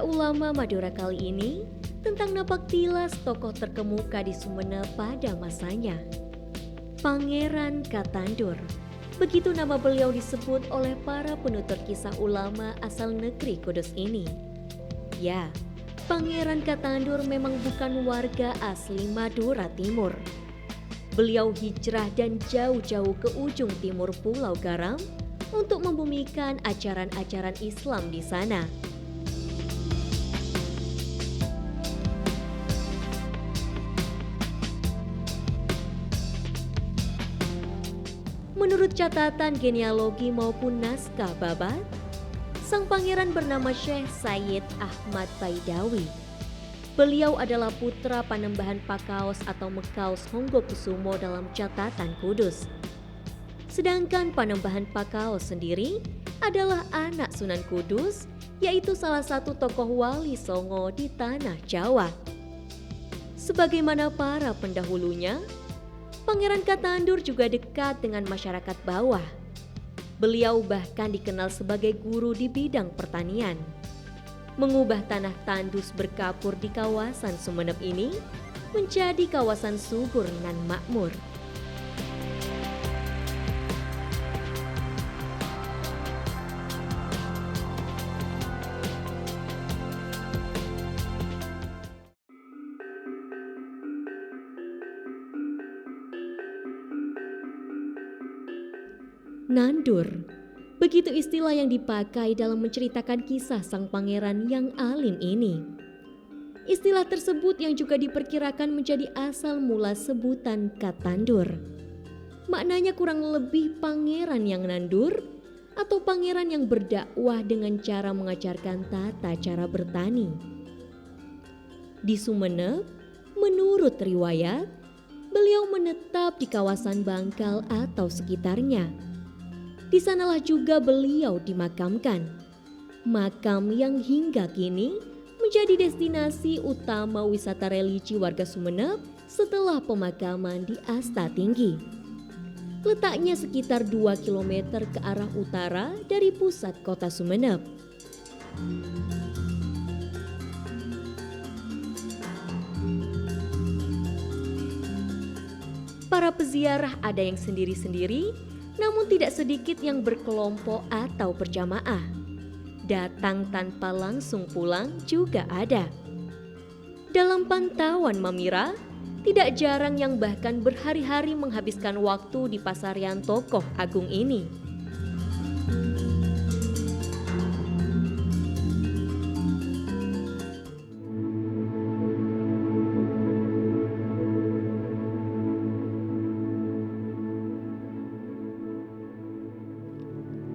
Cerita Ulama Madura kali ini tentang napak tilas tokoh terkemuka di Sumeneb pada masanya. Pangeran Katandur. Begitu nama beliau disebut oleh para penutur kisah ulama asal negeri Kudus ini. Ya, Pangeran Katandur memang bukan warga asli Madura Timur. Beliau hijrah dan jauh-jauh ke ujung timur Pulau Garam untuk membumikan ajaran-ajaran Islam di sana. Menurut catatan genealogi maupun naskah Babat, sang pangeran bernama Syekh Sayyid Ahmad Baidawi. Beliau adalah putra Panembahan Pakaos atau Mekaos Honggokusumo dalam catatan Kudus. Sedangkan Panembahan Pakaos sendiri adalah anak Sunan Kudus, yaitu salah satu tokoh wali Songo di tanah Jawa. Sebagaimana para pendahulunya, Pangeran Katandur juga dekat dengan masyarakat bawah. Beliau bahkan dikenal sebagai guru di bidang pertanian. Mengubah tanah tandus berkapur di kawasan Sumeneb ini menjadi kawasan subur nan makmur. Nandur, begitu istilah yang dipakai dalam menceritakan kisah sang pangeran yang alim ini. Istilah tersebut yang juga diperkirakan menjadi asal mula sebutan Katandur. Maknanya kurang lebih pangeran yang nandur atau pangeran yang berdakwah dengan cara mengajarkan tata cara bertani. Di Sumeneb, menurut riwayat, beliau menetap di kawasan Bangkal atau sekitarnya. Di sanalah juga beliau dimakamkan. Makam yang hingga kini menjadi destinasi utama wisata religi warga Sumeneb setelah pemakaman di Asta Tinggi. Letaknya sekitar 2 km ke arah utara dari pusat kota Sumeneb. Para peziarah ada yang sendiri-sendiri, namun tidak sedikit yang berkelompok atau berjamaah. Datang tanpa langsung pulang juga ada. Dalam pantauan Mamira, tidak jarang yang bahkan berhari-hari menghabiskan waktu di pasarian tokoh agung ini.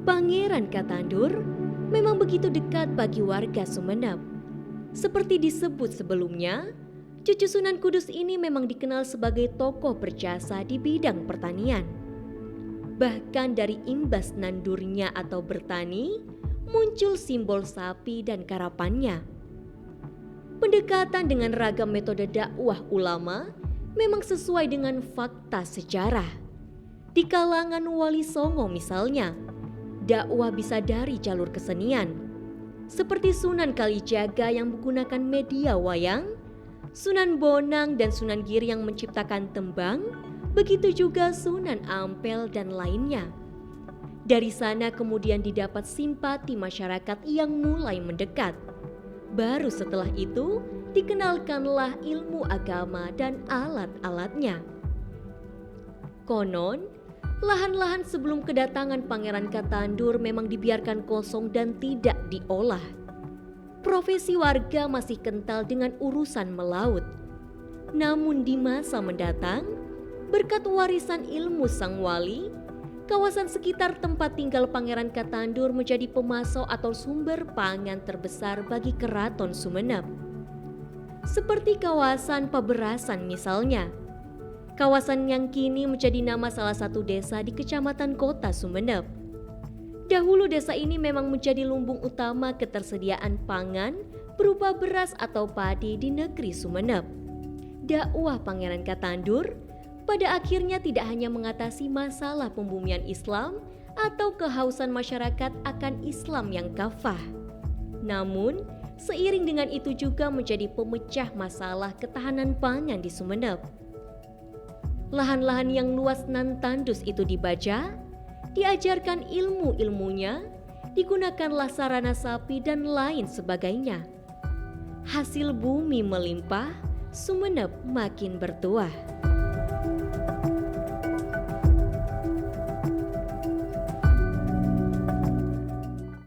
Pangeran Katandur memang begitu dekat bagi warga Sumeneb. Seperti disebut sebelumnya, cucu Sunan Kudus ini memang dikenal sebagai tokoh berjasa di bidang pertanian. Bahkan dari imbas nandurnya atau bertani, muncul simbol sapi dan karapannya. Pendekatan dengan ragam metode dakwah ulama memang sesuai dengan fakta sejarah. Di kalangan wali Songo misalnya, dakwah bisa dari jalur kesenian, seperti Sunan Kalijaga yang menggunakan media wayang, Sunan Bonang dan Sunan Giri yang menciptakan tembang, begitu juga Sunan Ampel dan lainnya. Dari sana kemudian didapat simpati masyarakat yang mulai mendekat. Baru setelah itu dikenalkanlah ilmu agama dan alat-alatnya. Konon, lahan-lahan sebelum kedatangan Pangeran Katandur memang dibiarkan kosong dan tidak diolah. Profesi warga masih kental dengan urusan melaut. Namun di masa mendatang, berkat warisan ilmu sang wali, kawasan sekitar tempat tinggal Pangeran Katandur menjadi pemasok atau sumber pangan terbesar bagi Keraton Sumeneb. Seperti kawasan Paberasan misalnya. Kawasan yang kini menjadi nama salah satu desa di Kecamatan Kota Sumeneb. Dahulu desa ini memang menjadi lumbung utama ketersediaan pangan berupa beras atau padi di negeri Sumeneb. Dakwah Pangeran Katandur pada akhirnya tidak hanya mengatasi masalah pembumian Islam atau kehausan masyarakat akan Islam yang kafah, namun Seiring dengan itu juga menjadi pemecah masalah ketahanan pangan di Sumeneb. Lahan-lahan yang luas nan tandus itu dibaja, diajarkan ilmu-ilmunya, digunakanlah sarana sapi dan lain sebagainya. Hasil bumi melimpah, Sumeneb makin bertuah.